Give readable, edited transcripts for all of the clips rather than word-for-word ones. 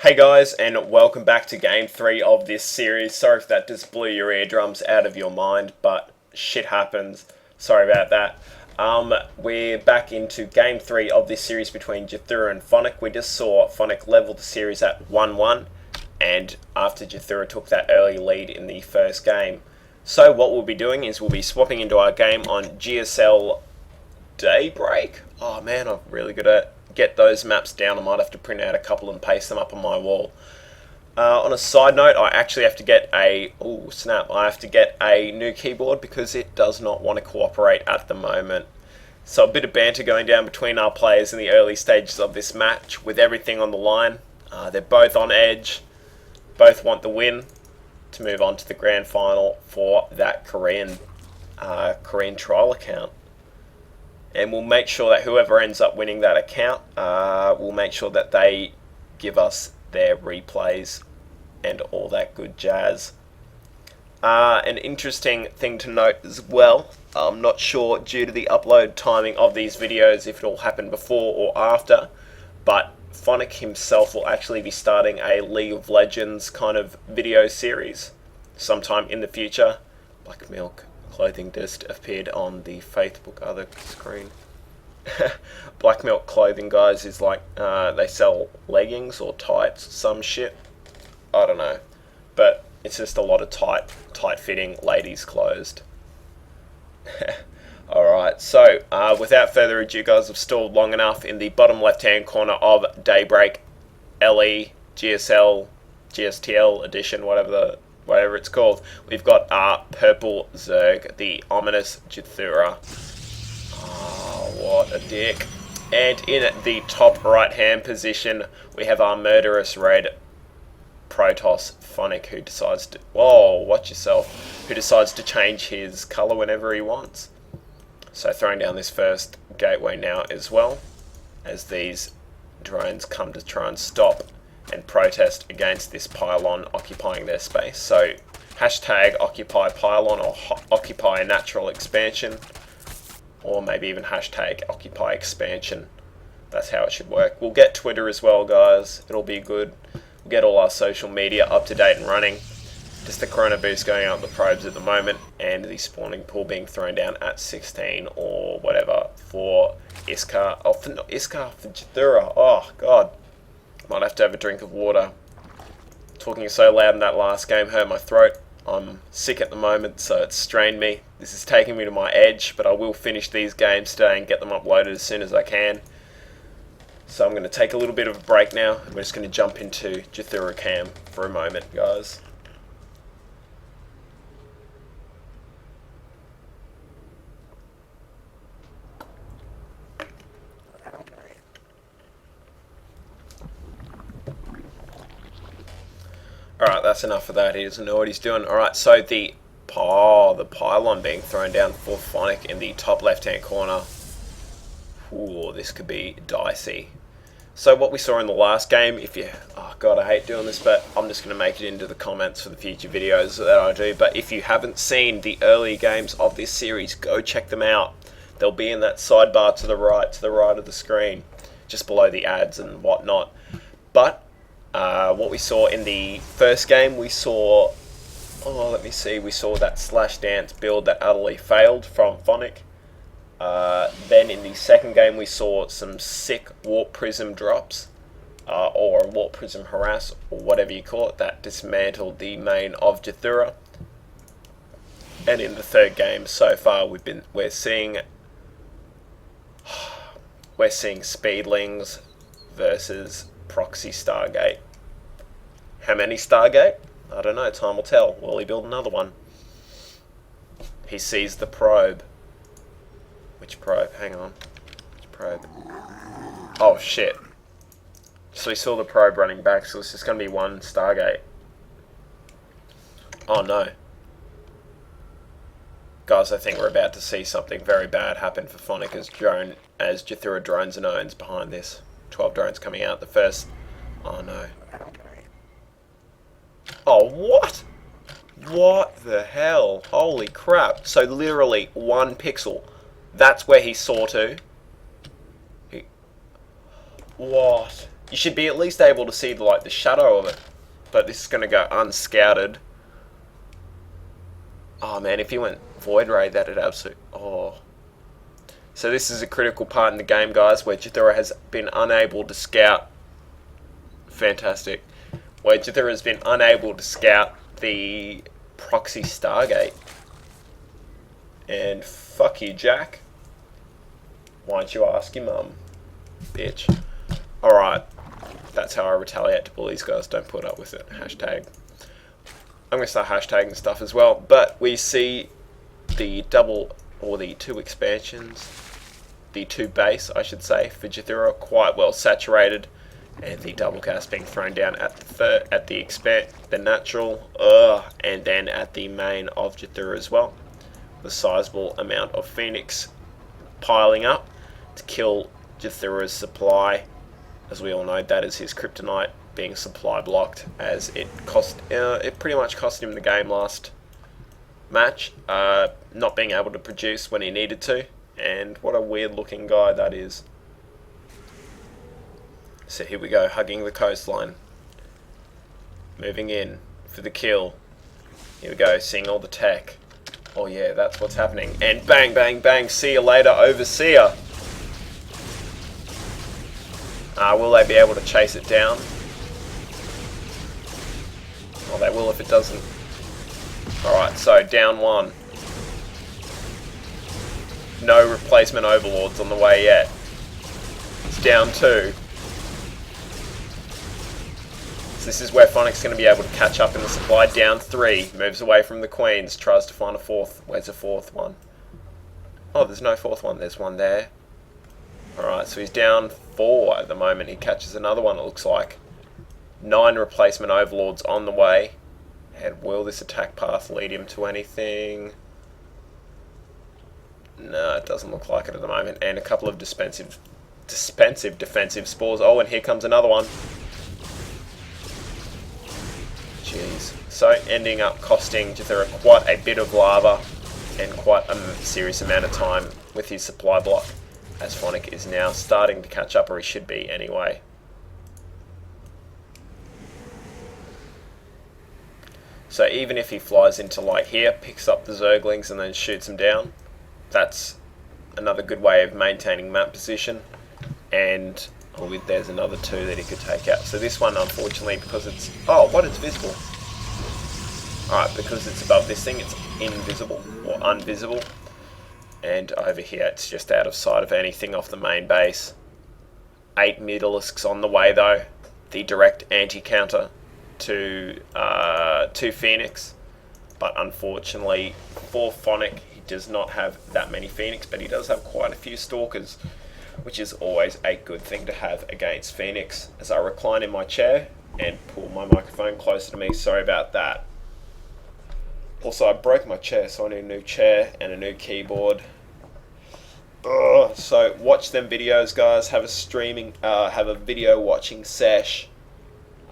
Hey guys, and welcome back to game 3 of this series. Sorry if that just blew your eardrums out of your mind, but shit happens. Sorry about that. We're back into game 3 of this series between Jathura and Phonic. We just saw Phonic level the series at 1-1, and after Jathura took that early lead in the first game. So what we'll be doing is we'll be swapping into our game on GSL Daybreak. Oh man, I'm really good at get those maps down. I might have to print out a couple and paste them up on my wall. On a side note, I actually have to get a I have to get a new keyboard because it does not want to cooperate at the moment. So a bit of banter going down between our players in the early stages of this match with everything on the line. They're both on edge, both want the win to move on to the grand final for that Korean trial account. And we'll make sure that whoever ends up winning that account, we'll make sure that they give us their replays and all that good jazz. An interesting thing to note as well, I'm not sure due to the upload timing of these videos if it'll happen before or after, but Phonic himself will actually be starting a League of Legends kind of video series sometime in the future. Black Milk clothing just appeared on the Facebook other screen. Black Milk Clothing, guys, is like they sell leggings or tights, some shit. I don't know, but it's just a lot of tight-fitting ladies' clothes. Alright, so without further ado, guys, I've stalled long enough in the bottom left-hand corner of Daybreak LE GSL GSTL edition, whatever it's called. We've got our purple Zerg, the ominous Jathura. Oh, what a dick. And in the top right hand position, we have our murderous red Protoss Phonic, who decides to, who decides to change his colour whenever he wants. So throwing down this first gateway now as well, as these drones come to try and stop and protest against this pylon occupying their space. So hashtag occupy pylon or occupy natural expansion, or maybe even hashtag occupy expansion. That's how it should work. We'll get Twitter as well, guys. It'll be good. We'll get all our social media up to date and running. Just the Corona boost going out the probes at the moment, and the spawning pool being thrown down at 16 or whatever for Iskar. Oh, for Jathura. Oh god. Might have to have a drink of water. Talking so loud in that last game hurt my throat. I'm sick at the moment, so it's strained me. This is taking me to my edge, but I will finish these games today and get them uploaded as soon as I can. So I'm going to take a little bit of a break now, and we're just going to jump into Jathura Cam for a moment, guys. Alright, that's enough of that. He doesn't know what he's doing. Alright, so the pylon being thrown down for Phonic in the top left-hand corner. Ooh, this could be dicey. So what we saw in the last game, oh god, I hate doing this, but I'm just going to make it into the comments for the future videos that I do. But if you haven't seen the early games of this series, go check them out. They'll be in that sidebar to the right of the screen, just below the ads and whatnot. But what we saw in the first game, we saw that slash dance build that utterly failed from Phonic. Then in the second game, we saw some sick warp prism drops, or warp prism harass, or whatever you call it, that dismantled the main of Jathura. And in the third game so far, we're seeing Speedlings versus Proxy Stargate. How many Stargate? I don't know, time will tell. Will he build another one? He sees the probe. Which probe? Hang on. Which probe? Oh shit. So he saw the probe running back, so it's just going to be one Stargate. Oh no. Guys, I think we're about to see something very bad happen for Phonic as Jathura drones and owns behind this. 12 drones coming out. The first... Oh no. Oh, what? What the hell? Holy crap. So literally 1 pixel. That's where he saw to. What You should be at least able to see like the shadow of it. But this is going to go unscouted. Oh man, if he went Void Ray, that'd absolutely... Oh. So this is a critical part in the game, guys, where Jithura has been unable to scout. Fantastic. Where Jithura has been unable to scout the proxy Stargate. And fuck you, Jack. Why don't you ask your mum, bitch? Alright. That's how I retaliate to bullies, guys. Don't put up with it. Hashtag. I'm going to start hashtagging stuff as well. But we see the double, or the two expansions, the two base, I should say, for Jithura, quite well saturated. And the double cast being thrown down at the natural, and then at the main of Jithura as well. The sizable amount of Phoenix piling up to kill Jithura's supply. As we all know, that is his kryptonite, being supply blocked, as it pretty much cost him the game last match, not being able to produce when he needed to. And what a weird looking guy that is. So here we go, hugging the coastline, moving in for the kill. Here we go, seeing all the tech. Oh yeah, that's what's happening. And bang, bang, bang, see you later, Overseer. Will they be able to chase it down? Well, they will if it doesn't. Alright, so down one. No replacement overlords on the way yet. It's down two. So this is where Phonic's going to be able to catch up in the supply. Down three. Moves away from the Queens. Tries to find a fourth. Where's the fourth one? Oh, there's no fourth one. There's one there. Alright, so he's down four at the moment. He catches another one, it looks like. 9 replacement overlords on the way. And will this attack path lead him to anything? No, it doesn't look like it at the moment. And a couple of dispensive defensive spores. Oh, and here comes another one. Jeez. So ending up costing Jithura quite a bit of lava and quite a serious amount of time with his supply block, as Phonic is now starting to catch up, or he should be anyway. So even if he flies into like here, picks up the Zerglings and then shoots them down, that's another good way of maintaining map position. And there's another 2 that he could take out. So this one, unfortunately, because it's... Oh, what? It's visible. Alright, because it's above this thing, it's invisible, or unvisible. And over here, it's just out of sight of anything off the main base. 8 Mutalisks on the way, though. The direct anti-counter to Phoenix. But unfortunately, for Phonic, he does not have that many Phoenix, but he does have quite a few Stalkers, which is always a good thing to have against Phoenix. As I recline in my chair and pull my microphone closer to me, sorry about that. Also, I broke my chair, so I need a new chair and a new keyboard. Ugh. So watch them videos, guys. Have a video watching sesh.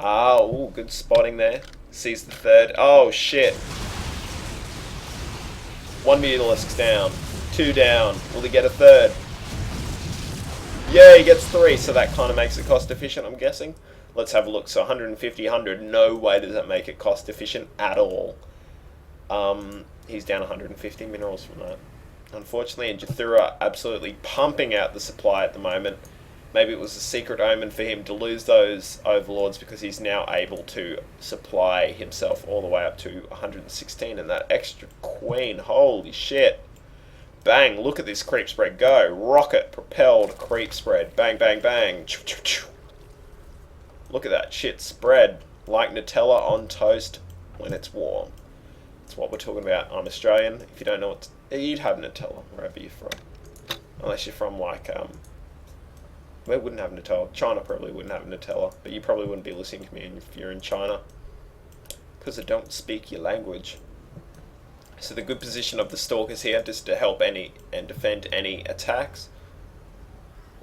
Ooh, good spotting there. Sees the third. Oh shit. 1 Mutalisk's down. 2 down. Will he get a third? Yeah, he gets 3, so that kind of makes it cost efficient, I'm guessing. Let's have a look. So 150, 100. No way does that make it cost efficient at all. He's down 150 minerals from that. Unfortunately, and Jithura absolutely pumping out the supply at the moment. Maybe it was a secret omen for him to lose those overlords, because he's now able to supply himself all the way up to 116, and that extra queen, holy shit. Bang, look at this creep spread go. Rocket propelled creep spread. Bang, bang, bang. Look at that shit spread like Nutella on toast when it's warm. That's what we're talking about. I'm Australian. If you don't know what you'd have Nutella wherever you're from. Unless you're from like where wouldn't have Nutella? China probably wouldn't have Nutella, but you probably wouldn't be listening to me if you're in China, because I don't speak your language. So the good position of the Stalkers here, just to help any and defend any attacks.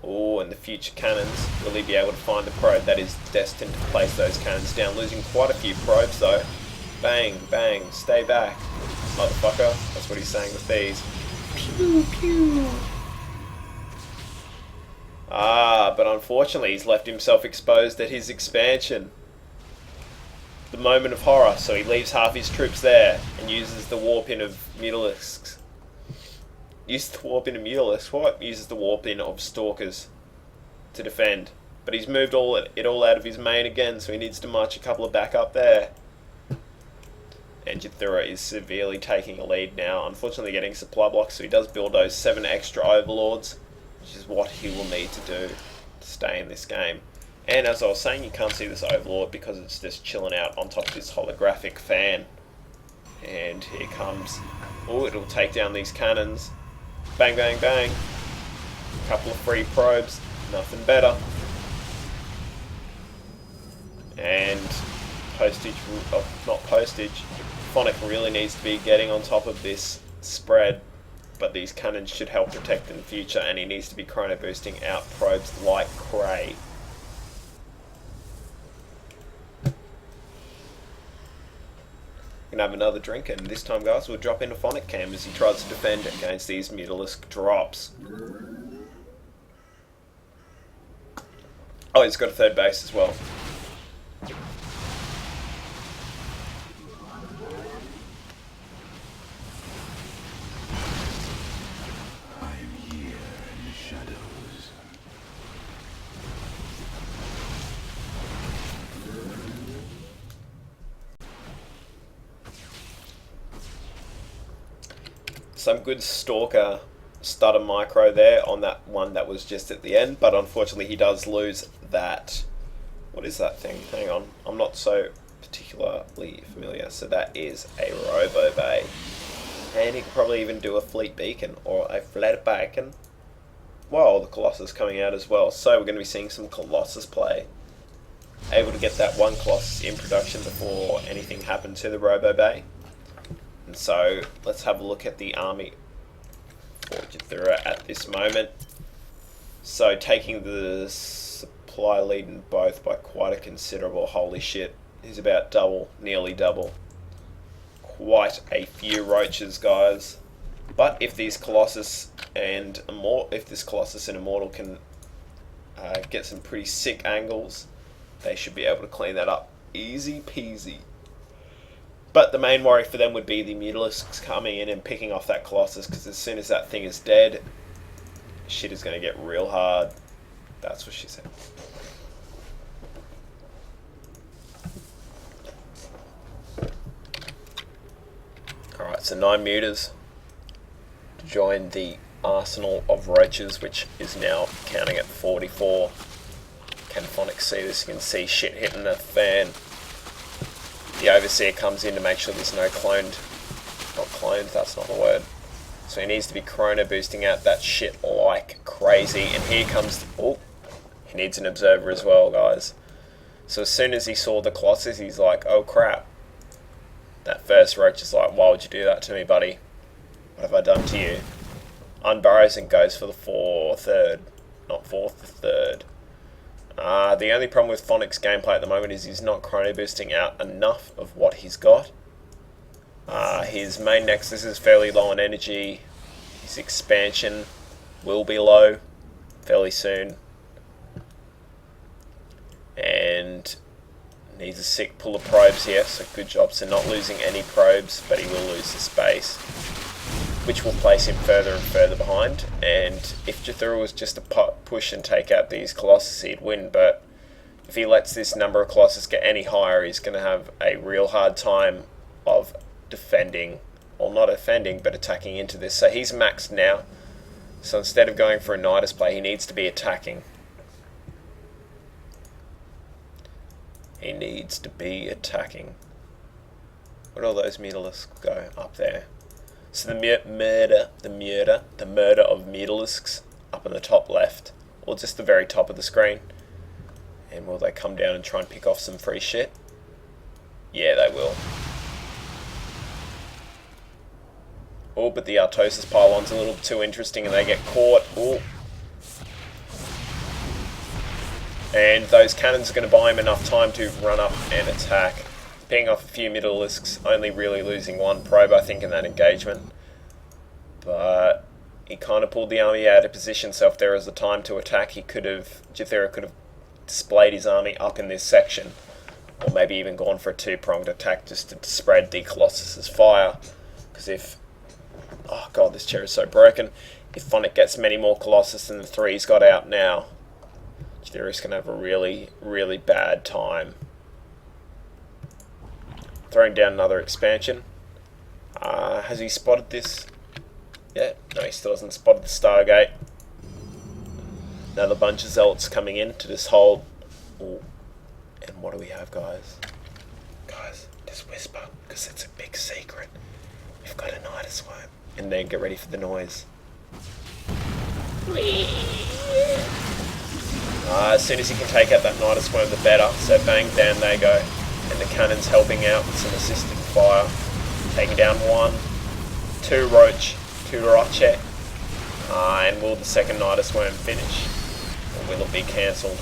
Oh, and the future cannons. Will he be able to find the probe that is destined to place those cannons down? Losing quite a few probes though. Bang, bang, stay back, motherfucker. That's what he's saying with these. Pew, pew. But unfortunately he's left himself exposed at his expansion. The moment of horror, so he leaves half his troops there and uses the warp in of Mutalisks. Uses the warp in of Mutalisks, what? Uses the warp in of Stalkers to defend. But he's moved it all out of his main again, so he needs to march a couple of back up there. And Jathura is severely taking a lead now, unfortunately getting supply blocks, so he does build those 7 extra Overlords, which is what he will need to do to stay in this game. And as I was saying, you can't see this Overlord because it's just chilling out on top of this holographic fan. And here comes... Oh, it'll take down these cannons. Bang, bang, bang. A couple of free probes. Nothing better. And postage... Oh, not postage. Phonic really needs to be getting on top of this spread. But these cannons should help protect in the future. And he needs to be chrono boosting out probes like cray. Have another drink, and this time, guys, we'll drop into Phonic Cam as he tries to defend against these Mutalisk drops. Oh, he's got a third base as well. I'm here in the shadows. Some good Stalker stutter micro there on that one that was just at the end, but unfortunately he does lose that. What is that thing? Hang on, I'm not so particularly familiar. So that is a Robo Bay, and he could probably even do a Fleet Beacon or a Flat Beacon. Wow, the Colossus coming out as well. So we're going to be seeing some Colossus play. Able to get that one Colossus in production before anything happened to the Robo Bay. And so let's have a look at the army for Jathura at this moment. So taking the supply lead in both by quite a considerable, holy shit, he's about double, nearly double. Quite a few roaches, guys. But if these Colossus and Immortal can get some pretty sick angles, they should be able to clean that up easy peasy. But the main worry for them would be the Mutalisks coming in and picking off that Colossus, because as soon as that thing is dead, shit is going to get real hard. That's what she said. Alright, so 9 mutas to join the arsenal of roaches, which is now counting at 44. Can Phonic see this? You can see shit hitting the fan. The Overseer comes in to make sure there's no not cloned, that's not the word. So he needs to be chrono boosting out that shit like crazy. And here comes, oh, he needs an observer as well, guys. So as soon as he saw the Colossus, he's like, oh crap. That first roach is like, why would you do that to me, buddy? What have I done to you? Unburrows and goes for the third. The only problem with Phonic's gameplay at the moment is he's not chrono boosting out enough of what he's got. His main Nexus is fairly low on energy. His expansion will be low fairly soon. And needs a sick pull of probes here, so good job. So not losing any probes, but he will lose the space, which will place him further and further behind. And if Jathura was just to push and take out these Colossus, he'd win. But if he lets this number of Colossus get any higher, he's going to have a real hard time of defending, or not defending, but attacking into this. So he's maxed now. So instead of going for a Nidus play, he needs to be attacking. He needs to be attacking. Where'd all those Mutalisks go? Up there. So the murder of Mutalisks up in the top left, or just the very top of the screen. And will they come down and try and pick off some free shit? Yeah, they will. Oh, but the Artosis pylon's a little too interesting and they get caught. Oh. And those cannons are going to buy him enough time to run up and attack. Picking off a few Mutalisks, only really losing one probe, I think, in that engagement. But he kind of pulled the army out of position, so if there was a time to attack, Jethera could have displayed his army up in this section, or maybe even gone for a two-pronged attack just to spread the Colossus's fire. Because if, oh god, this chair is so broken. If Phonic gets many more Colossus than the 3 he's got out now, Jethera's going to have a really, really bad time. Throwing down another expansion. Has he spotted this? Yeah, no, he still hasn't spotted the Stargate. Another bunch of Zealots coming in to just hold. Ooh. And what do we have, guys? Guys, just whisper, because it's a big secret. We've got a Nidus worm. And then get ready for the noise. As soon as he can take out that Nidus worm, the better. So bang, down they go. And the cannon's helping out with some assisted fire. Taking down 1, 2 Roach, 2 Roche. And will the second Nidus worm finish? Or will it be cancelled?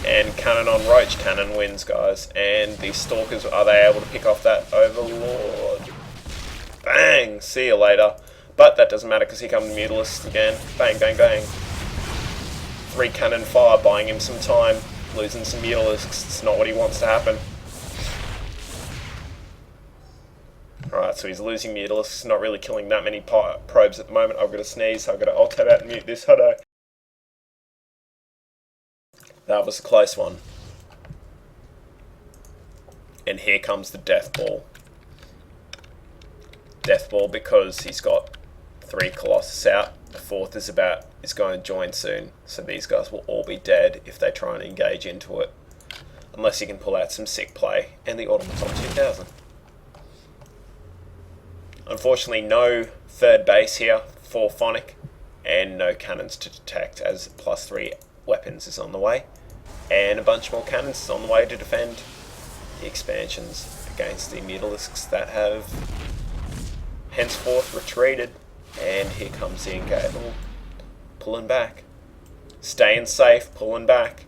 And cannon on Roach. Cannon wins, guys. And the Stalkers, are they able to pick off that Overlord? Bang! See you later. But that doesn't matter because here come the Mutalisks again. Bang, bang, bang. 3 cannon fire, buying him some time. Losing some Mutalisks. It's not what he wants to happen. Alright, so he's losing Mutalisks. Not really killing that many probes at the moment. I've got to sneeze, so I've got to alt tab out and mute this. Hello. That was a close one. And here comes the Death Ball. Death Ball because he's got 3 Colossus out. The 4th is going to join soon. So these guys will all be dead if they try and engage into it. Unless you can pull out some sick play. And the Automaton 2000. Unfortunately, no 3rd base here for Phonic. And no cannons to detect as +3 weapons is on the way. And a bunch more cannons is on the way to defend the expansions against the Mutalisks that have henceforth retreated. And here comes the Engable, pulling back. Staying safe, pulling back.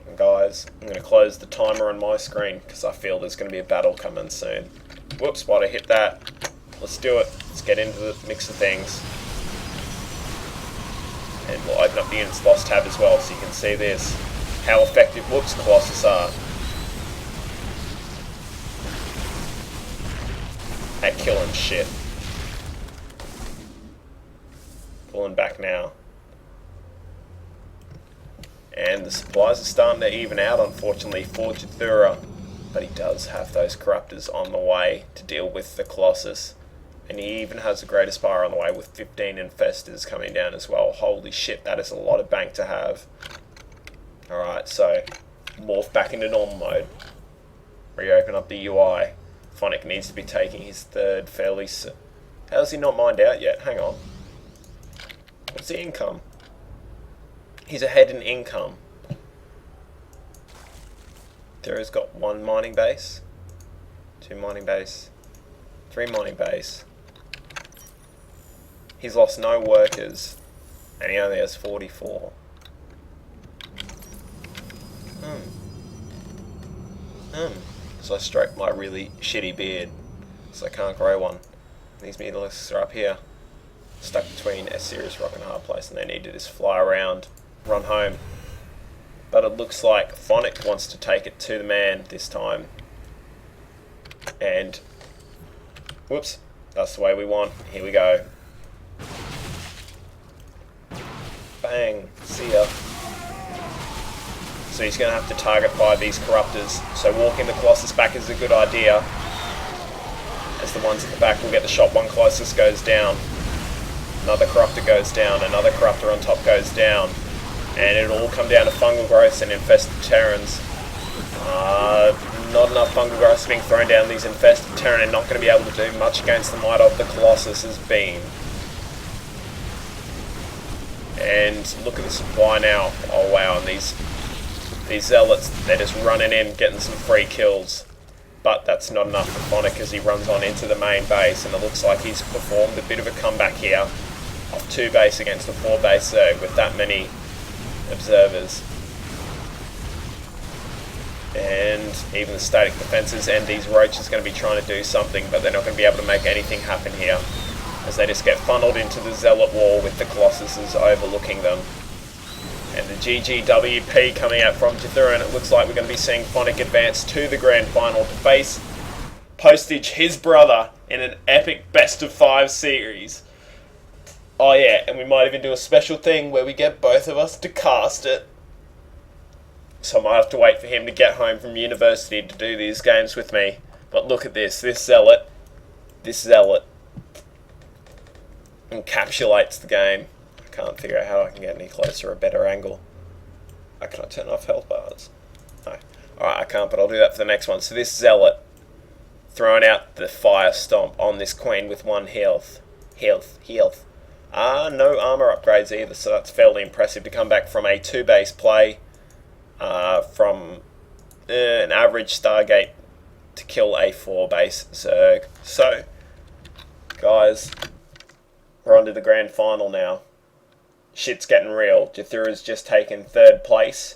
And guys, I'm going to close the timer on my screen because I feel there's going to be a battle coming soon. Whoops, why'd I hit that? Let's do it. Let's get into the mix of things. And we'll open up the Units Lost tab as well so you can see this. How effective, whoops, Colossus are at killing shit. Pulling back now. And the supplies are starting to even out, unfortunately, for Jethera. But he does have those Corruptors on the way to deal with the Colossus. And he even has a Greater Spire on the way with 15 Infestors coming down as well. Holy shit, that is a lot of bank to have. Alright, so morph back into normal mode. Reopen up the UI. Phonic needs to be taking his 3rd fairly soon. How's he not mined out yet? Hang on. What's the income? He's ahead in income. There's got 1 mining base, 2 mining base, 3 mining base. He's lost no workers, and he only has 44. So I stroked my really shitty beard, so I can't grow one. These Mutalisks are up here, stuck between a serious rock and a hard place, and they need to just fly around, run home. But it looks like Phonic wants to take it to the man this time. And, whoops, that's the way we want. Here we go. Bang, see ya. So he's going to have to target 5 of these Corruptors. So walking the Colossus back is a good idea, as the ones at the back will get the shot. 1 Colossus goes down. Another Corruptor goes down. Another Corruptor on top goes down. And it'll all come down to fungal growths and infested Terrans. Not enough fungal growths being thrown down these infested Terran, and not going to be able to do much against the might of the Colossus's beam. And look at the supply now. Oh wow, and these Zealots, they're just running in, getting some free kills. But that's not enough for Phonic as he runs on into the main base, and it looks like he's performed a bit of a comeback here. Off 2 base against a 4 base with that many observers. And even the static defences and these roaches are going to be trying to do something, but they're not going to be able to make anything happen here, as they just get funneled into the Zealot wall with the Colossuses overlooking them. And the GGWP coming out from Jithura, and it looks like we're going to be seeing Phonic advance to the grand final to face Postage, his brother, in an epic best of 5 series. Oh yeah, and we might even do a special thing where we get both of us to cast it. So I might have to wait for him to get home from university to do these games with me. But look at this Zealot encapsulates the game. I can't figure out how I can get any closer or a better angle. Can I turn off health bars? No. Alright, I can't, but I'll do that for the next one. So this Zealot, throwing out the Fire Stomp on this Queen with 1 health. No armor upgrades either, so that's fairly impressive to come back from a 2-base play. From an average Stargate to kill a 4-base Zerg. So, guys, we're on to the grand final now. Shit's getting real. Jithura's just taken 3rd place.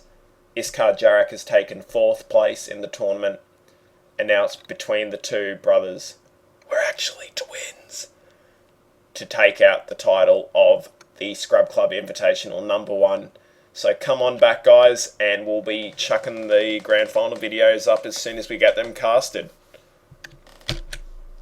Iskar Jarek has taken 4th place in the tournament. And now it's between the 2 brothers. We're actually twins. To take out the title of the Scrub Club Invitational #1. So come on back, guys, and we'll be chucking the grand final videos up as soon as we get them casted.